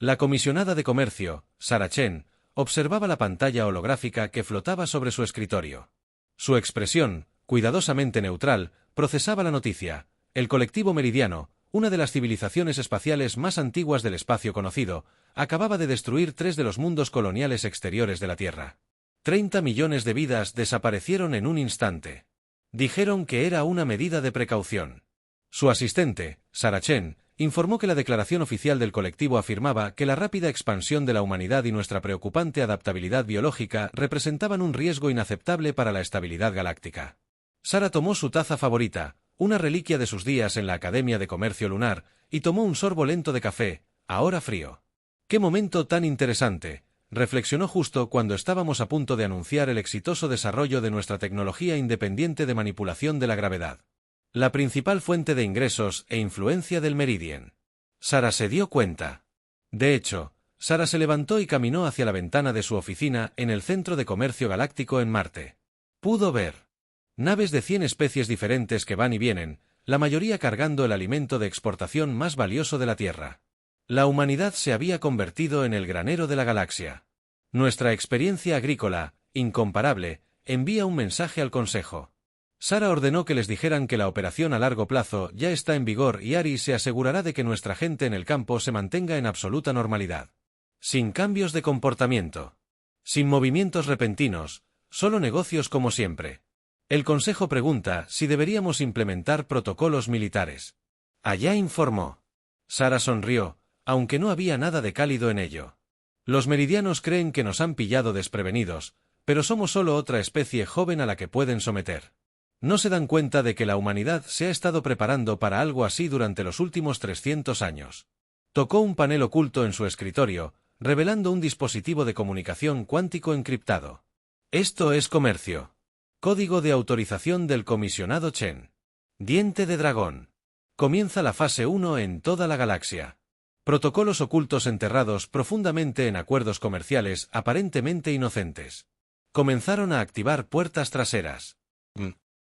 La comisionada de comercio, Sarah Chen, observaba la pantalla holográfica que flotaba sobre su escritorio. Su expresión, cuidadosamente neutral, procesaba la noticia. El colectivo meridiano, una de las civilizaciones espaciales más antiguas del espacio conocido, acababa de destruir 3 de los mundos coloniales exteriores de la Tierra. 30 millones de vidas desaparecieron en un instante. Dijeron que era una medida de precaución. Su asistente, Sarah Chen, informó que la declaración oficial del colectivo afirmaba que la rápida expansión de la humanidad y nuestra preocupante adaptabilidad biológica representaban un riesgo inaceptable para la estabilidad galáctica. Sarah tomó su taza favorita, una reliquia de sus días en la Academia de Comercio Lunar, y tomó un sorbo lento de café, ahora frío. ¡Qué momento tan interesante!, reflexionó justo cuando estábamos a punto de anunciar el exitoso desarrollo de nuestra tecnología independiente de manipulación de la gravedad. La principal fuente de ingresos e influencia del Meridian. Sarah se dio cuenta. De hecho, Sarah se levantó y caminó hacia la ventana de su oficina en el Centro de Comercio Galáctico en Marte. Pudo ver naves de 100 especies diferentes que van y vienen, la mayoría cargando el alimento de exportación más valioso de la Tierra. La humanidad se había convertido en el granero de la galaxia. Nuestra experiencia agrícola, incomparable, envía un mensaje al Consejo. Sarah ordenó que les dijeran que la operación a largo plazo ya está en vigor y Ari se asegurará de que nuestra gente en el campo se mantenga en absoluta normalidad. Sin cambios de comportamiento. Sin movimientos repentinos, solo negocios como siempre. El Consejo pregunta si deberíamos implementar protocolos militares. Allá informó. Sarah sonrió, aunque no había nada de cálido en ello. Los meridianos creen que nos han pillado desprevenidos, pero somos solo otra especie joven a la que pueden someter. No se dan cuenta de que la humanidad se ha estado preparando para algo así durante los últimos 300 años. Tocó un panel oculto en su escritorio, revelando un dispositivo de comunicación cuántico encriptado. Esto es comercio. Código de autorización del comisionado Chen. Diente de dragón. Comienza la fase 1 en toda la galaxia. Protocolos ocultos enterrados profundamente en acuerdos comerciales aparentemente inocentes. Comenzaron a activar puertas traseras.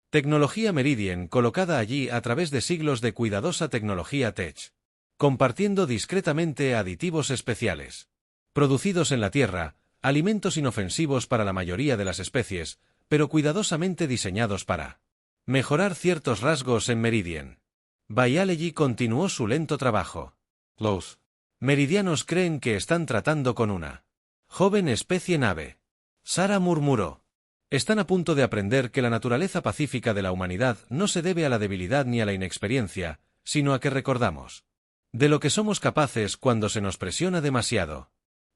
Tecnología Meridian colocada allí a través de siglos de cuidadosa tecnología Tech. Compartiendo discretamente aditivos especiales. Producidos en la Tierra, alimentos inofensivos para la mayoría de las especies, pero cuidadosamente diseñados para mejorar ciertos rasgos en Meridian. Biology continuó su lento trabajo. Los meridianos creen que están tratando con una joven especie nave. Sarah murmuró. Están a punto de aprender que la naturaleza pacífica de la humanidad no se debe a la debilidad ni a la inexperiencia, sino a que recordamos de lo que somos capaces cuando se nos presiona demasiado.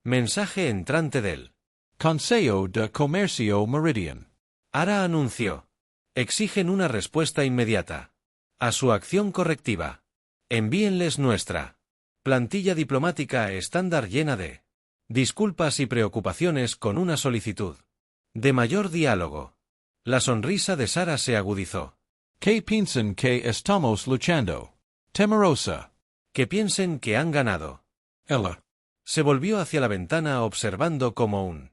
Mensaje entrante del Consejo de Comercio Meridian. Ara anunció. Exigen una respuesta inmediata a su acción correctiva. Envíenles nuestra plantilla diplomática estándar llena de disculpas y preocupaciones con una solicitud de mayor diálogo. La sonrisa de Sarah se agudizó. Que piensen que estamos luchando. Temerosa. Que piensen que han ganado. Ella se volvió hacia la ventana observando cómo un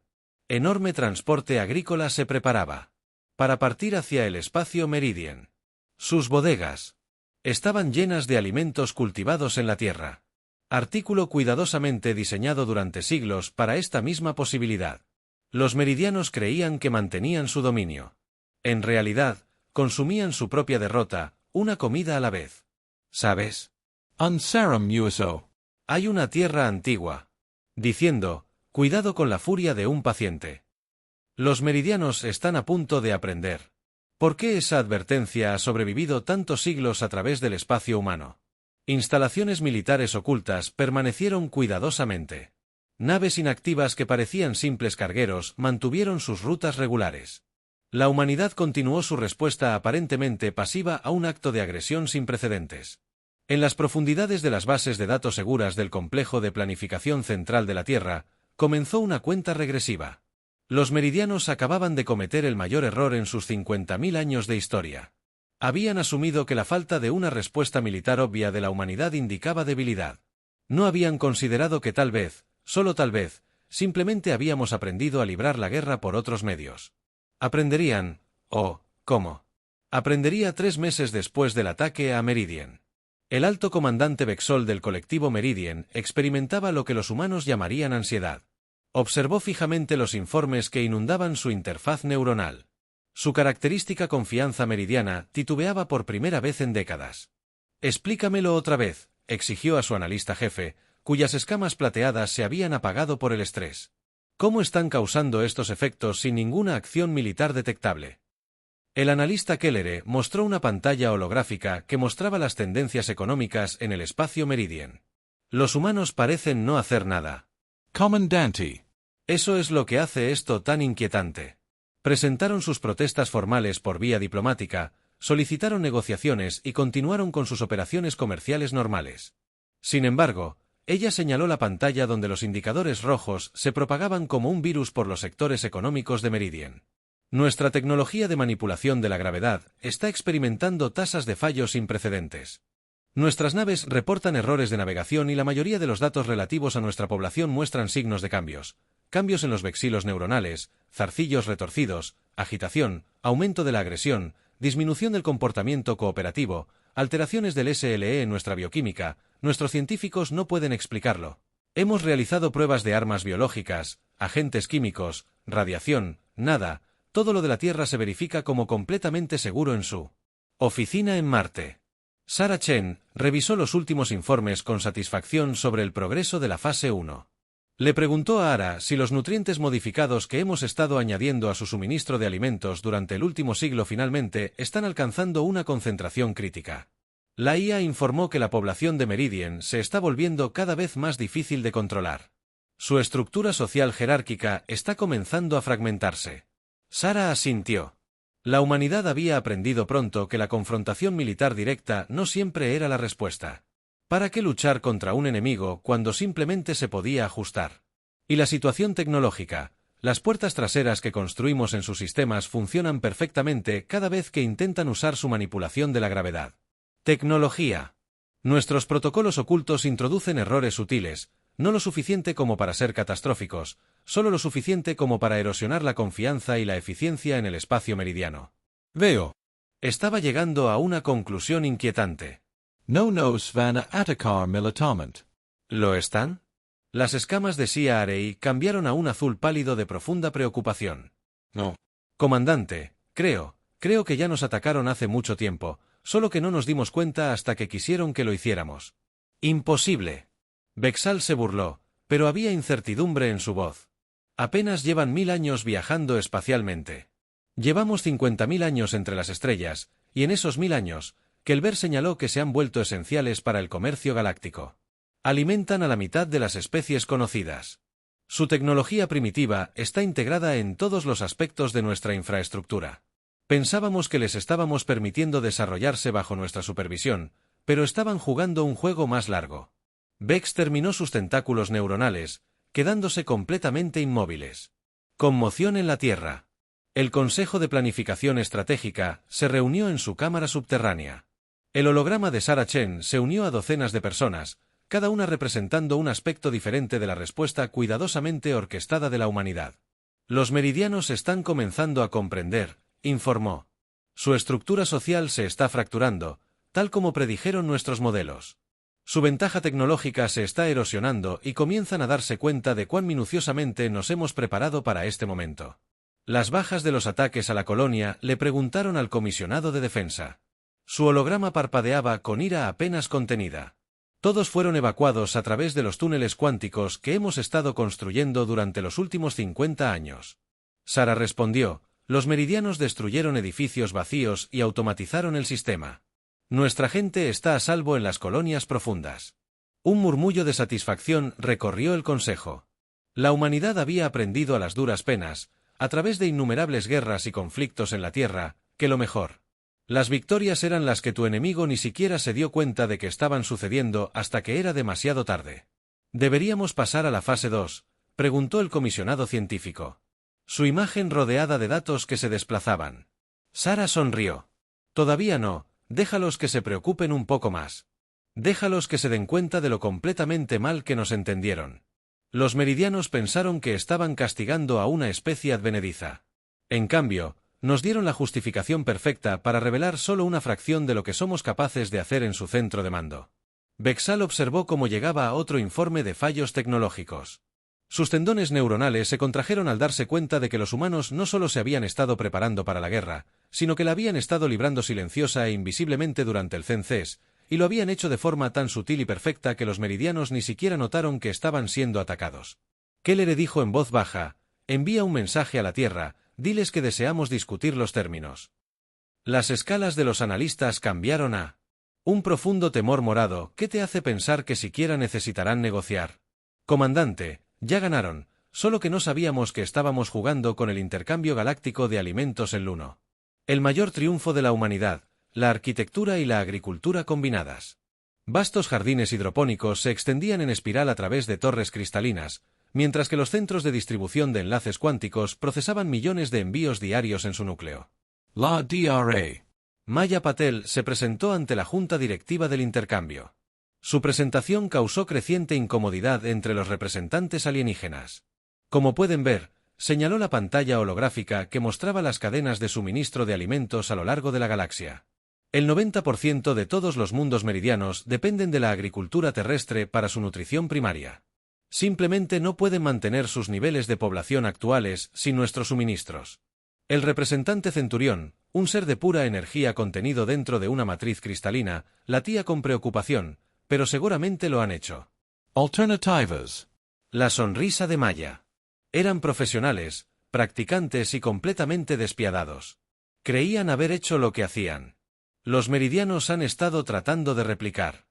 enorme transporte agrícola se preparaba para partir hacia el espacio Meridian. Sus bodegas estaban llenas de alimentos cultivados en la tierra. Artículo cuidadosamente diseñado durante siglos para esta misma posibilidad. Los meridianos creían que mantenían su dominio. En realidad, consumían su propia derrota, una comida a la vez. ¿Sabes? Un serum uso. Hay una tierra antigua. Diciendo, cuidado con la furia de un paciente. Los meridianos están a punto de aprender. ¿Por qué esa advertencia ha sobrevivido tantos siglos a través del espacio humano? Instalaciones militares ocultas permanecieron cuidadosamente. Naves inactivas que parecían simples cargueros mantuvieron sus rutas regulares. La humanidad continuó su respuesta aparentemente pasiva a un acto de agresión sin precedentes. En las profundidades de las bases de datos seguras del complejo de planificación central de la Tierra, comenzó una cuenta regresiva. Los meridianos acababan de cometer el mayor error en sus 50.000 años de historia. Habían asumido que la falta de una respuesta militar obvia de la humanidad indicaba debilidad. No habían considerado que tal vez, solo tal vez, simplemente habíamos aprendido a librar la guerra por otros medios. Aprenderían, ¿cómo? Aprendería 3 meses después del ataque a Meridian. El alto comandante Bexol del colectivo Meridian experimentaba lo que los humanos llamarían ansiedad. Observó fijamente los informes que inundaban su interfaz neuronal. Su característica confianza meridiana titubeaba por primera vez en décadas. «Explícamelo otra vez», exigió a su analista jefe, cuyas escamas plateadas se habían apagado por el estrés. «¿Cómo están causando estos efectos sin ninguna acción militar detectable?» El analista Kellere mostró una pantalla holográfica que mostraba las tendencias económicas en el espacio Meridian. «Los humanos parecen no hacer nada». Comandante. Eso es lo que hace esto tan inquietante. Presentaron sus protestas formales por vía diplomática, solicitaron negociaciones y continuaron con sus operaciones comerciales normales. Sin embargo, ella señaló la pantalla donde los indicadores rojos se propagaban como un virus por los sectores económicos de Meridian. Nuestra tecnología de manipulación de la gravedad está experimentando tasas de fallos sin precedentes. Nuestras naves reportan errores de navegación y la mayoría de los datos relativos a nuestra población muestran signos de cambios en los vexilos neuronales, zarcillos retorcidos, agitación, aumento de la agresión, disminución del comportamiento cooperativo, alteraciones del SLE en nuestra bioquímica. Nuestros científicos no pueden explicarlo. Hemos realizado pruebas de armas biológicas, agentes químicos, radiación, nada. Todo lo de la Tierra se verifica como completamente seguro en su oficina en Marte. Sarah Chen revisó los últimos informes con satisfacción sobre el progreso de la fase 1. Le preguntó a Ara si los nutrientes modificados que hemos estado añadiendo a su suministro de alimentos durante el último siglo finalmente están alcanzando una concentración crítica. La IA informó que la población de Meridian se está volviendo cada vez más difícil de controlar. Su estructura social jerárquica está comenzando a fragmentarse. Sarah asintió. La humanidad había aprendido pronto que la confrontación militar directa no siempre era la respuesta. ¿Para qué luchar contra un enemigo cuando simplemente se podía ajustar? Y la situación tecnológica, las puertas traseras que construimos en sus sistemas funcionan perfectamente cada vez que intentan usar su manipulación de la gravedad. Tecnología. Nuestros protocolos ocultos introducen errores sutiles, no lo suficiente como para ser catastróficos, solo lo suficiente como para erosionar la confianza y la eficiencia en el espacio meridiano. Veo. Estaba llegando a una conclusión inquietante. No nos van a atacar militarmente. ¿Lo están? Las escamas de Sia Arey cambiaron a un azul pálido de profunda preocupación. No. Comandante, creo que ya nos atacaron hace mucho tiempo, solo que no nos dimos cuenta hasta que quisieron que lo hiciéramos. Imposible. Bexal se burló, pero había incertidumbre en su voz. Apenas llevan 1000 años viajando espacialmente. Llevamos 50.000 años entre las estrellas, y en esos 1000 años, Kelber señaló que se han vuelto esenciales para el comercio galáctico. Alimentan a la mitad de las especies conocidas. Su tecnología primitiva está integrada en todos los aspectos de nuestra infraestructura. Pensábamos que les estábamos permitiendo desarrollarse bajo nuestra supervisión, pero estaban jugando un juego más largo. Bex terminó sus tentáculos neuronales, quedándose completamente inmóviles. Conmoción en la Tierra. El Consejo de Planificación Estratégica se reunió en su cámara subterránea. El holograma de Sarah Chen se unió a docenas de personas, cada una representando un aspecto diferente de la respuesta cuidadosamente orquestada de la humanidad. Los meridianos están comenzando a comprender, informó. Su estructura social se está fracturando, tal como predijeron nuestros modelos. Su ventaja tecnológica se está erosionando y comienzan a darse cuenta de cuán minuciosamente nos hemos preparado para este momento. Las bajas de los ataques a la colonia le preguntaron al comisionado de defensa. Su holograma parpadeaba con ira apenas contenida. Todos fueron evacuados a través de los túneles cuánticos que hemos estado construyendo durante los últimos 50 años. Sarah respondió, los meridianos destruyeron edificios vacíos y automatizaron el sistema. Nuestra gente está a salvo en las colonias profundas. Un murmullo de satisfacción recorrió el consejo. La humanidad había aprendido a las duras penas, a través de innumerables guerras y conflictos en la Tierra, que lo mejor. Las victorias eran las que tu enemigo ni siquiera se dio cuenta de que estaban sucediendo hasta que era demasiado tarde. ¿Deberíamos pasar a la fase 2? Preguntó el comisionado científico. Su imagen rodeada de datos que se desplazaban. Sarah sonrió. Todavía no, déjalos que se preocupen un poco más. Déjalos que se den cuenta de lo completamente mal que nos entendieron. Los meridianos pensaron que estaban castigando a una especie advenediza. En cambio, nos dieron la justificación perfecta para revelar solo una fracción de lo que somos capaces de hacer en su centro de mando. Bexal observó cómo llegaba a otro informe de fallos tecnológicos. Sus tendones neuronales se contrajeron al darse cuenta de que los humanos no solo se habían estado preparando para la guerra, sino que la habían estado librando silenciosa e invisiblemente durante el CENCES, y lo habían hecho de forma tan sutil y perfecta que los meridianos ni siquiera notaron que estaban siendo atacados. Keller dijo en voz baja: «Envía un mensaje a la Tierra, diles que deseamos discutir los términos». Las escalas de los analistas cambiaron a un profundo temor morado. ¿Qué te hace pensar que siquiera necesitarán negociar? Comandante, ya ganaron, solo que no sabíamos que estábamos jugando con el intercambio galáctico de alimentos en Luno. El mayor triunfo de la humanidad, la arquitectura y la agricultura combinadas. Vastos jardines hidropónicos se extendían en espiral a través de torres cristalinas, mientras que los centros de distribución de enlaces cuánticos procesaban millones de envíos diarios en su núcleo. La DRA. Maya Patel se presentó ante la junta directiva del intercambio. Su presentación causó creciente incomodidad entre los representantes alienígenas. Como pueden ver, señaló la pantalla holográfica que mostraba las cadenas de suministro de alimentos a lo largo de la galaxia. El 90% de todos los mundos meridianos dependen de la agricultura terrestre para su nutrición primaria. Simplemente no pueden mantener sus niveles de población actuales sin nuestros suministros. El representante Centurión, un ser de pura energía contenido dentro de una matriz cristalina, latía con preocupación, pero seguramente lo han hecho. Alternativas. La sonrisa de Maya. Eran profesionales, practicantes y completamente despiadados. Creían haber hecho lo que hacían. Los meridianos han estado tratando de replicar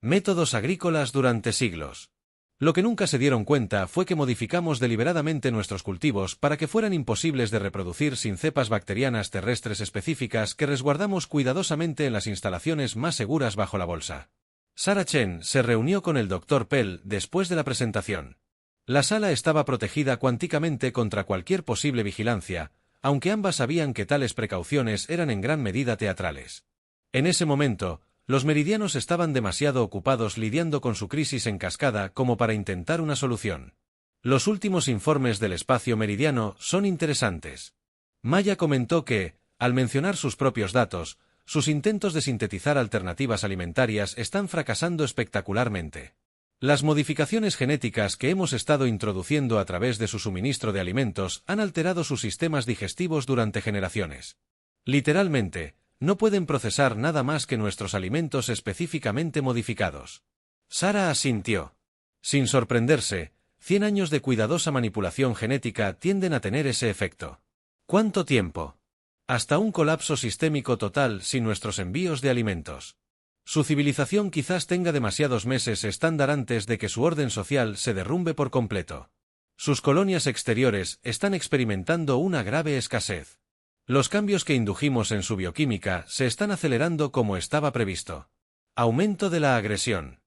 métodos agrícolas durante siglos. Lo que nunca se dieron cuenta fue que modificamos deliberadamente nuestros cultivos para que fueran imposibles de reproducir sin cepas bacterianas terrestres específicas que resguardamos cuidadosamente en las instalaciones más seguras bajo la bolsa. Sarah Chen se reunió con el Dr. Pell después de la presentación. La sala estaba protegida cuánticamente contra cualquier posible vigilancia, aunque ambas sabían que tales precauciones eran en gran medida teatrales. En ese momento, los meridianos estaban demasiado ocupados lidiando con su crisis en cascada como para intentar una solución. Los últimos informes del espacio meridiano son interesantes. Maya comentó que, al mencionar sus propios datos, sus intentos de sintetizar alternativas alimentarias están fracasando espectacularmente. Las modificaciones genéticas que hemos estado introduciendo a través de su suministro de alimentos han alterado sus sistemas digestivos durante generaciones. Literalmente, no pueden procesar nada más que nuestros alimentos específicamente modificados. Sarah asintió. Sin sorprenderse, 100 años de cuidadosa manipulación genética tienden a tener ese efecto. ¿Cuánto tiempo? Hasta un colapso sistémico total sin nuestros envíos de alimentos. Su civilización quizás tenga demasiados meses estándar antes de que su orden social se derrumbe por completo. Sus colonias exteriores están experimentando una grave escasez. Los cambios que indujimos en su bioquímica se están acelerando como estaba previsto. Aumento de la agresión.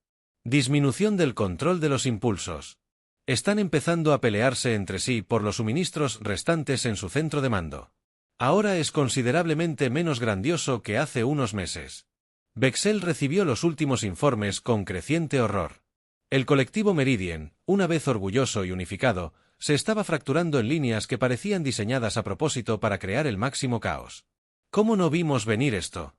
Disminución del control de los impulsos. Están empezando a pelearse entre sí por los suministros restantes en su centro de mando. Ahora es considerablemente menos grandioso que hace unos meses. Bexel recibió los últimos informes con creciente horror. El colectivo Meridian, una vez orgulloso y unificado, se estaba fracturando en líneas que parecían diseñadas a propósito para crear el máximo caos. ¿Cómo no vimos venir esto?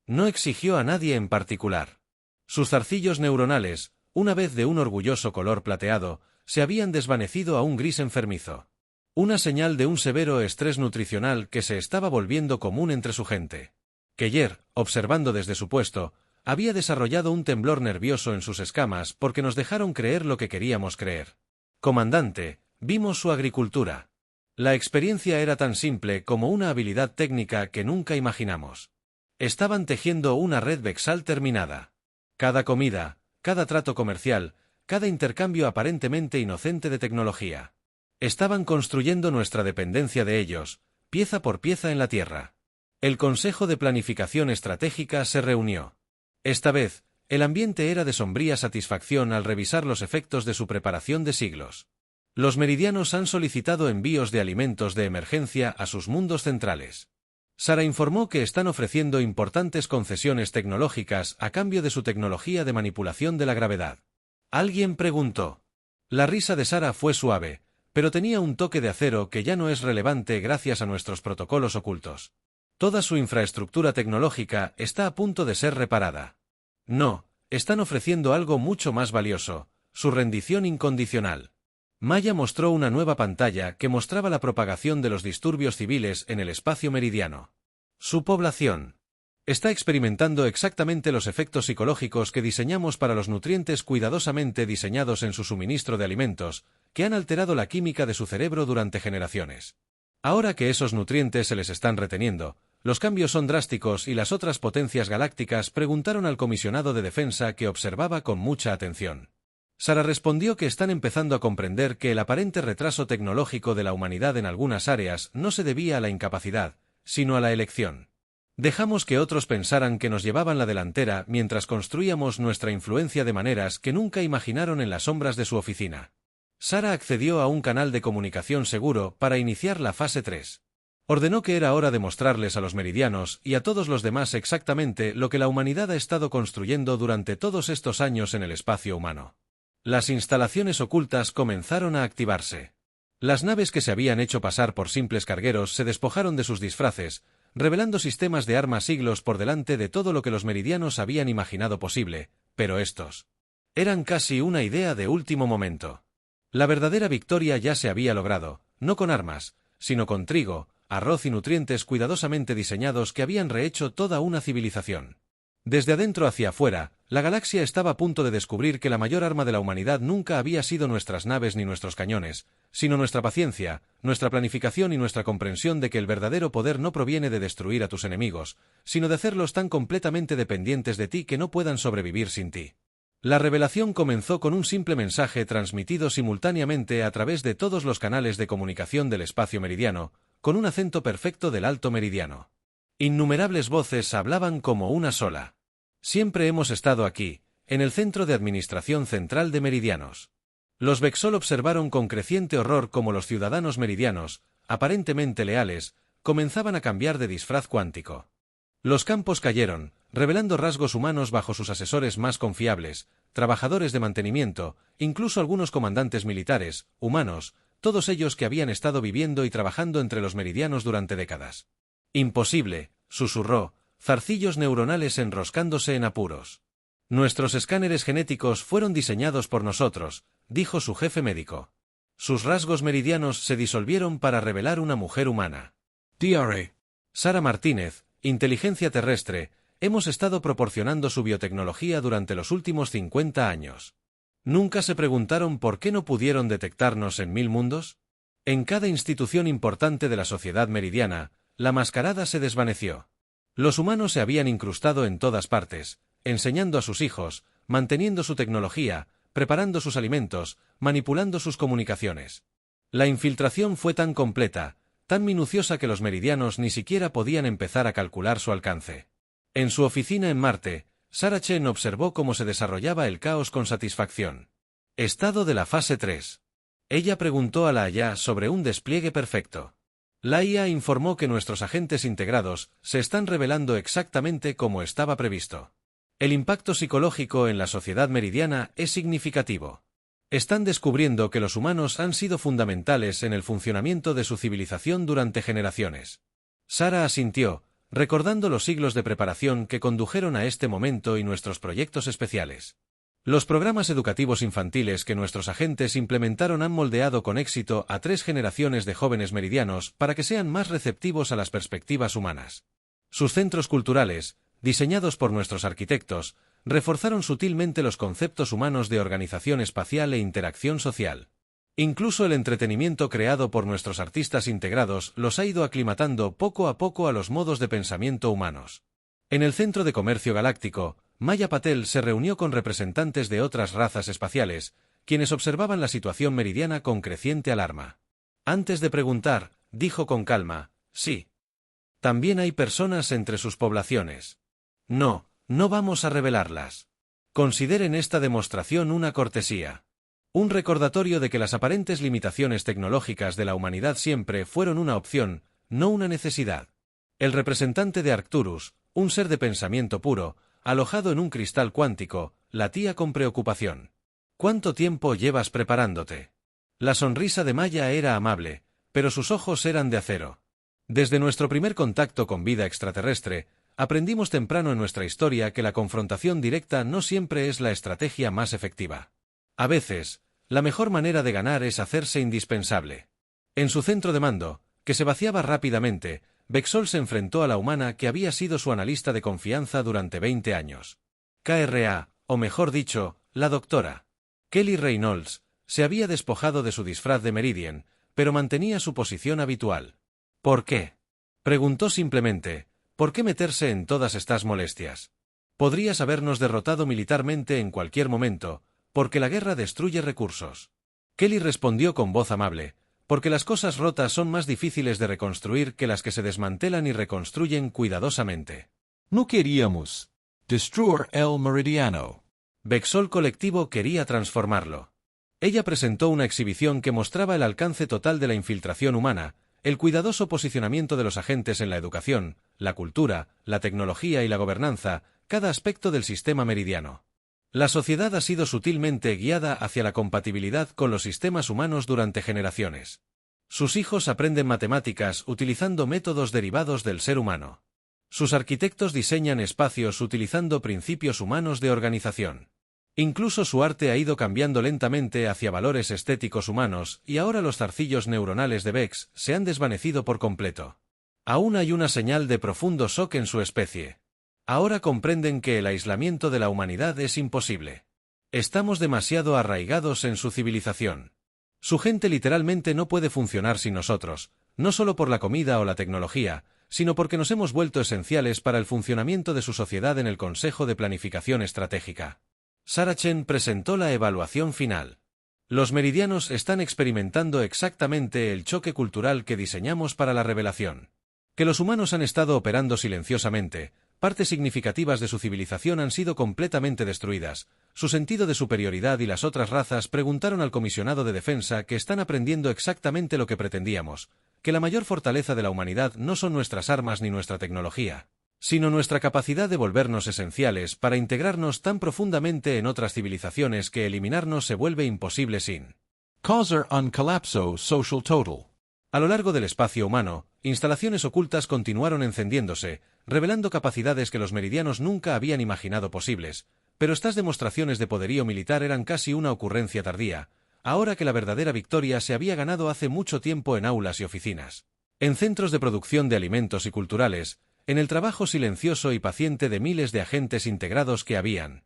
No exigió a nadie en particular. Sus zarcillos neuronales, una vez de un orgulloso color plateado, se habían desvanecido a un gris enfermizo. Una señal de un severo estrés nutricional que se estaba volviendo común entre su gente. Keller, observando desde su puesto, había desarrollado un temblor nervioso en sus escamas porque nos dejaron creer lo que queríamos creer. Comandante, vimos su agricultura. La experiencia era tan simple como una habilidad técnica que nunca imaginamos. Estaban tejiendo una red Bexal terminada. Cada comida, cada trato comercial, cada intercambio aparentemente inocente de tecnología. Estaban construyendo nuestra dependencia de ellos, pieza por pieza en la Tierra. El Consejo de Planificación Estratégica se reunió. Esta vez, el ambiente era de sombría satisfacción al revisar los efectos de su preparación de siglos. Los meridianos han solicitado envíos de alimentos de emergencia a sus mundos centrales. Sarah informó que están ofreciendo importantes concesiones tecnológicas a cambio de su tecnología de manipulación de la gravedad. Alguien preguntó. La risa de Sarah fue suave, pero tenía un toque de acero que ya no es relevante gracias a nuestros protocolos ocultos. Toda su infraestructura tecnológica está a punto de ser reparada. No, están ofreciendo algo mucho más valioso, su rendición incondicional. Maya mostró una nueva pantalla que mostraba la propagación de los disturbios civiles en el espacio meridiano. Su población está experimentando exactamente los efectos psicológicos que diseñamos para los nutrientes cuidadosamente diseñados en su suministro de alimentos, que han alterado la química de su cerebro durante generaciones. Ahora que esos nutrientes se les están reteniendo, los cambios son drásticos y las otras potencias galácticas preguntaron al comisionado de defensa que observaba con mucha atención. Sara respondió que están empezando a comprender que el aparente retraso tecnológico de la humanidad en algunas áreas no se debía a la incapacidad, sino a la elección. Dejamos que otros pensaran que nos llevaban la delantera mientras construíamos nuestra influencia de maneras que nunca imaginaron en las sombras de su oficina. Sara accedió a un canal de comunicación seguro para iniciar la fase 3. Ordenó que era hora de mostrarles a los meridianos y a todos los demás exactamente lo que la humanidad ha estado construyendo durante todos estos años en el espacio humano. Las instalaciones ocultas comenzaron a activarse. Las naves que se habían hecho pasar por simples cargueros se despojaron de sus disfraces, revelando sistemas de armas siglos por delante de todo lo que los meridianos habían imaginado posible, pero estos eran casi una idea de último momento. La verdadera victoria ya se había logrado, no con armas, sino con trigo, arroz y nutrientes cuidadosamente diseñados que habían rehecho toda una civilización. Desde adentro hacia afuera, la galaxia estaba a punto de descubrir que la mayor arma de la humanidad nunca había sido nuestras naves ni nuestros cañones, sino nuestra paciencia, nuestra planificación y nuestra comprensión de que el verdadero poder no proviene de destruir a tus enemigos, sino de hacerlos tan completamente dependientes de ti que no puedan sobrevivir sin ti. La revelación comenzó con un simple mensaje transmitido simultáneamente a través de todos los canales de comunicación del espacio meridiano, con un acento perfecto del alto meridiano. Innumerables voces hablaban como una sola. Siempre hemos estado aquí, en el Centro de Administración Central de Meridianos. Los Vexol observaron con creciente horror cómo los ciudadanos meridianos, aparentemente leales, comenzaban a cambiar de disfraz cuántico. Los campos cayeron, revelando rasgos humanos bajo sus asesores más confiables, trabajadores de mantenimiento, incluso algunos comandantes militares, humanos, todos ellos que habían estado viviendo y trabajando entre los meridianos durante décadas. Imposible, susurró, zarcillos neuronales enroscándose en apuros. Nuestros escáneres genéticos fueron diseñados por nosotros, dijo su jefe médico. Sus rasgos meridianos se disolvieron para revelar una mujer humana. DRA. Sara Martínez, inteligencia terrestre, hemos estado proporcionando su biotecnología durante los últimos 50 años. ¿Nunca se preguntaron por qué no pudieron detectarnos en 1000 mundos? En cada institución importante de la sociedad meridiana, la mascarada se desvaneció. Los humanos se habían incrustado en todas partes, enseñando a sus hijos, manteniendo su tecnología, preparando sus alimentos, manipulando sus comunicaciones. La infiltración fue tan completa, tan minuciosa que los meridianos ni siquiera podían empezar a calcular su alcance. En su oficina en Marte, Sara Chen observó cómo se desarrollaba el caos con satisfacción. Estado de la fase 3. Ella preguntó a la IA sobre un despliegue perfecto. La IA informó que nuestros agentes integrados se están revelando exactamente como estaba previsto. El impacto psicológico en la sociedad meridiana es significativo. Están descubriendo que los humanos han sido fundamentales en el funcionamiento de su civilización durante generaciones. Sara asintió, recordando los siglos de preparación que condujeron a este momento y nuestros proyectos especiales. Los programas educativos infantiles que nuestros agentes implementaron han moldeado con éxito a 3 generaciones de jóvenes meridianos para que sean más receptivos a las perspectivas humanas. Sus centros culturales, diseñados por nuestros arquitectos, reforzaron sutilmente los conceptos humanos de organización espacial e interacción social. Incluso el entretenimiento creado por nuestros artistas integrados los ha ido aclimatando poco a poco a los modos de pensamiento humanos. En el Centro de Comercio Galáctico, Maya Patel se reunió con representantes de otras razas espaciales, quienes observaban la situación meridiana con creciente alarma. Antes de preguntar, dijo con calma, sí. También hay personas entre sus poblaciones. No, no vamos a revelarlas. Consideren esta demostración una cortesía. Un recordatorio de que las aparentes limitaciones tecnológicas de la humanidad siempre fueron una opción, no una necesidad. El representante de Arcturus, un ser de pensamiento puro, alojado en un cristal cuántico, latía con preocupación. ¿Cuánto tiempo llevas preparándote? La sonrisa de Maya era amable, pero sus ojos eran de acero. Desde nuestro primer contacto con vida extraterrestre, aprendimos temprano en nuestra historia que la confrontación directa no siempre es la estrategia más efectiva. A veces, la mejor manera de ganar es hacerse indispensable. En su centro de mando, que se vaciaba rápidamente, Bexol se enfrentó a la humana que había sido su analista de confianza durante 20 años. KRA, o mejor dicho, la doctora Kelly Reynolds, se había despojado de su disfraz de Meridian, pero mantenía su posición habitual. ¿Por qué? Preguntó simplemente, ¿por qué meterse en todas estas molestias? Podrías habernos derrotado militarmente en cualquier momento, porque la guerra destruye recursos. Kelly respondió con voz amable, porque las cosas rotas son más difíciles de reconstruir que las que se desmantelan y reconstruyen cuidadosamente. No queríamos destruir el meridiano. Bexol Colectivo quería transformarlo. Ella presentó una exhibición que mostraba el alcance total de la infiltración humana, el cuidadoso posicionamiento de los agentes en la educación, la cultura, la tecnología y la gobernanza, cada aspecto del sistema meridiano. La sociedad ha sido sutilmente guiada hacia la compatibilidad con los sistemas humanos durante generaciones. Sus hijos aprenden matemáticas utilizando métodos derivados del ser humano. Sus arquitectos diseñan espacios utilizando principios humanos de organización. Incluso su arte ha ido cambiando lentamente hacia valores estéticos humanos y ahora los zarcillos neuronales de Bex se han desvanecido por completo. Aún hay una señal de profundo shock en su especie. Ahora comprenden que el aislamiento de la humanidad es imposible. Estamos demasiado arraigados en su civilización. Su gente literalmente no puede funcionar sin nosotros, no solo por la comida o la tecnología, sino porque nos hemos vuelto esenciales para el funcionamiento de su sociedad en el Consejo de Planificación Estratégica. Saracen presentó la evaluación final. Los meridianos están experimentando exactamente el choque cultural que diseñamos para la revelación. Que los humanos han estado operando silenciosamente, partes significativas de su civilización han sido completamente destruidas, su sentido de superioridad y las otras razas preguntaron al comisionado de defensa que están aprendiendo exactamente lo que pretendíamos, que la mayor fortaleza de la humanidad no son nuestras armas ni nuestra tecnología, sino nuestra capacidad de volvernos esenciales para integrarnos tan profundamente en otras civilizaciones que eliminarnos se vuelve imposible sin Causar un colapso social total. A lo largo del espacio humano, instalaciones ocultas continuaron encendiéndose, revelando capacidades que los meridianos nunca habían imaginado posibles, pero estas demostraciones de poderío militar eran casi una ocurrencia tardía, ahora que la verdadera victoria se había ganado hace mucho tiempo en aulas y oficinas, en centros de producción de alimentos y culturales, en el trabajo silencioso y paciente de miles de agentes integrados que habían.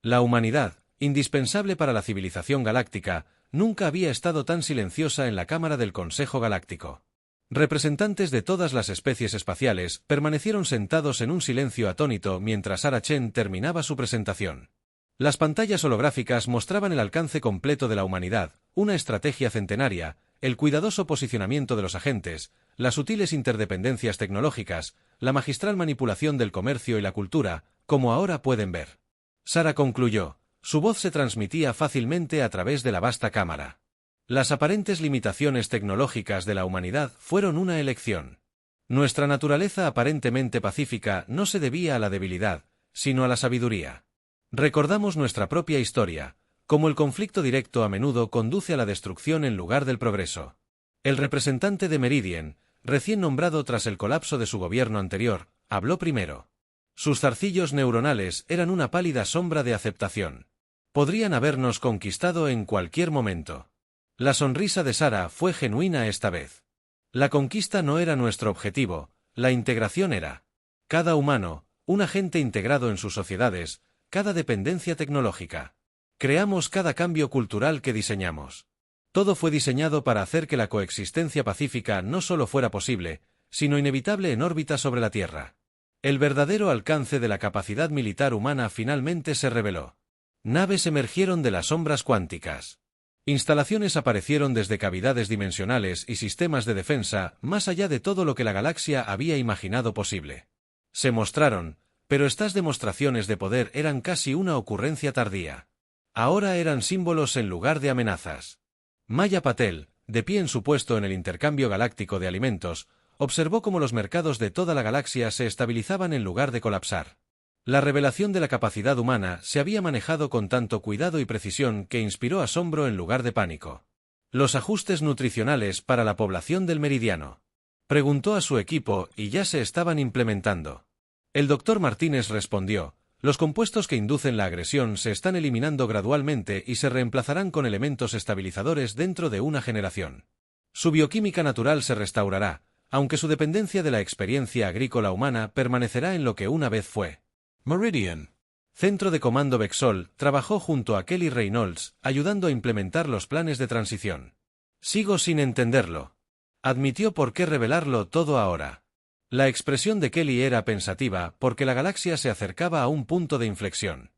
La humanidad, indispensable para la civilización galáctica, nunca había estado tan silenciosa en la Cámara del Consejo Galáctico. Representantes de todas las especies espaciales permanecieron sentados en un silencio atónito mientras Saracen terminaba su presentación. Las pantallas holográficas mostraban el alcance completo de la humanidad, una estrategia centenaria, el cuidadoso posicionamiento de los agentes, las sutiles interdependencias tecnológicas, la magistral manipulación del comercio y la cultura, como ahora pueden ver. Sara concluyó. Su voz se transmitía fácilmente a través de la vasta cámara. Las aparentes limitaciones tecnológicas de la humanidad fueron una elección. Nuestra naturaleza aparentemente pacífica no se debía a la debilidad, sino a la sabiduría. Recordamos nuestra propia historia, como el conflicto directo a menudo conduce a la destrucción en lugar del progreso. El representante de Meridian, recién nombrado tras el colapso de su gobierno anterior, habló primero. Sus zarcillos neuronales eran una pálida sombra de aceptación. Podrían habernos conquistado en cualquier momento. La sonrisa de Sara fue genuina esta vez. La conquista no era nuestro objetivo, la integración era. Cada humano, un agente integrado en sus sociedades, cada dependencia tecnológica. Creamos cada cambio cultural que diseñamos. Todo fue diseñado para hacer que la coexistencia pacífica no solo fuera posible, sino inevitable en órbita sobre la Tierra. El verdadero alcance de la capacidad militar humana finalmente se reveló. Naves emergieron de las sombras cuánticas. Instalaciones aparecieron desde cavidades dimensionales y sistemas de defensa más allá de todo lo que la galaxia había imaginado posible. Se mostraron, pero estas demostraciones de poder eran casi una ocurrencia tardía. Ahora eran símbolos en lugar de amenazas. Maya Patel, de pie en su puesto en el intercambio galáctico de alimentos, observó cómo los mercados de toda la galaxia se estabilizaban en lugar de colapsar. La revelación de la capacidad humana se había manejado con tanto cuidado y precisión que inspiró asombro en lugar de pánico. Los ajustes nutricionales para la población del meridiano. Preguntó a su equipo y ya se estaban implementando. El doctor Martínez respondió: los compuestos que inducen la agresión se están eliminando gradualmente y se reemplazarán con elementos estabilizadores dentro de una generación. Su bioquímica natural se restaurará, aunque su dependencia de la experiencia agrícola humana permanecerá en lo que una vez fue. Meridian. Centro de Comando Bexol trabajó junto a Kelly Reynolds, ayudando a implementar los planes de transición. Sigo sin entenderlo. Admitió: ¿por qué revelarlo todo ahora? La expresión de Kelly era pensativa, porque la galaxia se acercaba a un punto de inflexión.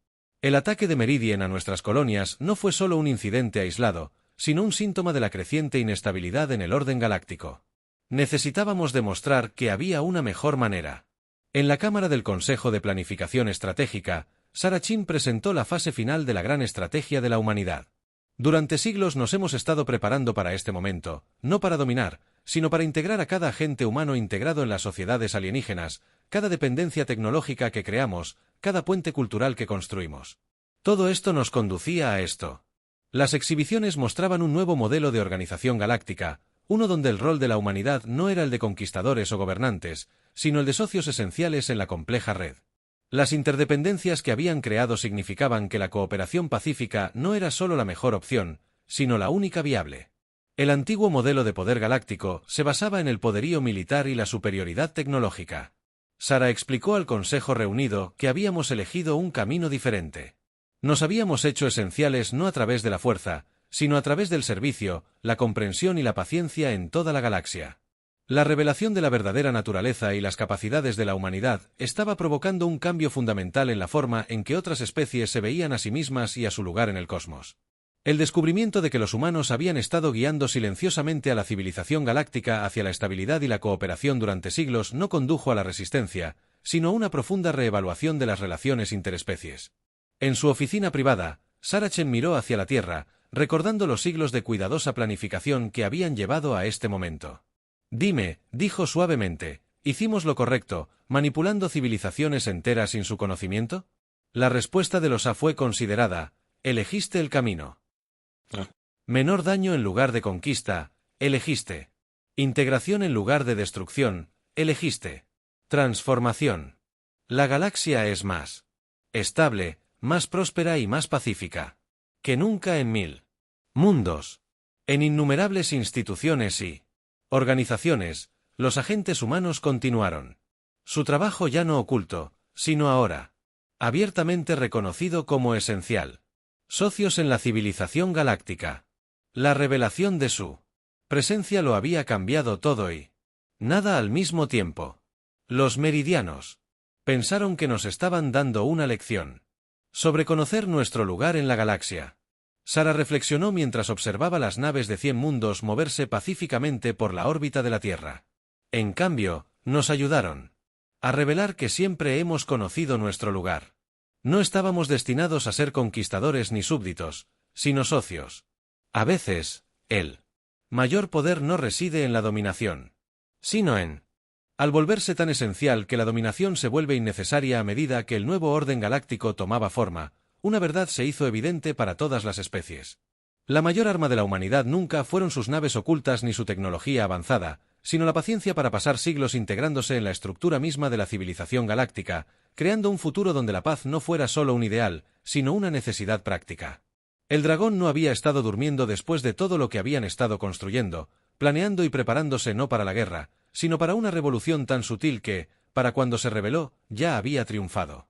El ataque de Meridian a nuestras colonias no fue solo un incidente aislado, sino un síntoma de la creciente inestabilidad en el orden galáctico. Necesitábamos demostrar que había una mejor manera. En la Cámara del Consejo de Planificación Estratégica, Sarachin presentó la fase final de la gran estrategia de la humanidad. Durante siglos nos hemos estado preparando para este momento, no para dominar, sino para integrar a cada agente humano integrado en las sociedades alienígenas, cada dependencia tecnológica que creamos, cada puente cultural que construimos. Todo esto nos conducía a esto. Las exhibiciones mostraban un nuevo modelo de organización galáctica, uno donde el rol de la humanidad no era el de conquistadores o gobernantes, sino el de socios esenciales en la compleja red. Las interdependencias que habían creado significaban que la cooperación pacífica no era solo la mejor opción, sino la única viable. El antiguo modelo de poder galáctico se basaba en el poderío militar y la superioridad tecnológica. Sara explicó al Consejo reunido que habíamos elegido un camino diferente. Nos habíamos hecho esenciales no a través de la fuerza, sino a través del servicio, la comprensión y la paciencia en toda la galaxia. La revelación de la verdadera naturaleza y las capacidades de la humanidad estaba provocando un cambio fundamental en la forma en que otras especies se veían a sí mismas y a su lugar en el cosmos. El descubrimiento de que los humanos habían estado guiando silenciosamente a la civilización galáctica hacia la estabilidad y la cooperación durante siglos no condujo a la resistencia, sino a una profunda reevaluación de las relaciones interespecies. En su oficina privada, Sarachin miró hacia la Tierra, recordando los siglos de cuidadosa planificación que habían llevado a este momento. Dime, dijo suavemente, ¿hicimos lo correcto, manipulando civilizaciones enteras sin su conocimiento? La respuesta de Losa fue considerada: elegiste el camino. Menor daño en lugar de conquista, elegiste. Integración en lugar de destrucción, elegiste. Transformación. La galaxia es más estable, más próspera y más pacífica que nunca en 1000 mundos. En innumerables instituciones y organizaciones, los agentes humanos continuaron su trabajo ya no oculto, sino ahora abiertamente reconocido como esencial. Socios en la civilización galáctica. La revelación de su presencia lo había cambiado todo y nada al mismo tiempo. Los meridianos pensaron que nos estaban dando una lección sobre conocer nuestro lugar en la galaxia. Sara reflexionó mientras observaba las naves de 100 mundos moverse pacíficamente por la órbita de la Tierra. En cambio, nos ayudaron a revelar que siempre hemos conocido nuestro lugar. No estábamos destinados a ser conquistadores ni súbditos, sino socios. A veces, el mayor poder no reside en la dominación, sino en al volverse tan esencial que la dominación se vuelve innecesaria a medida que el nuevo orden galáctico tomaba forma, una verdad se hizo evidente para todas las especies. La mayor arma de la humanidad nunca fueron sus naves ocultas ni su tecnología avanzada, sino la paciencia para pasar siglos integrándose en la estructura misma de la civilización galáctica, creando un futuro donde la paz no fuera solo un ideal, sino una necesidad práctica. El dragón no había estado durmiendo después de todo lo que habían estado construyendo, planeando y preparándose no para la guerra, sino para una revolución tan sutil que, para cuando se reveló, ya había triunfado.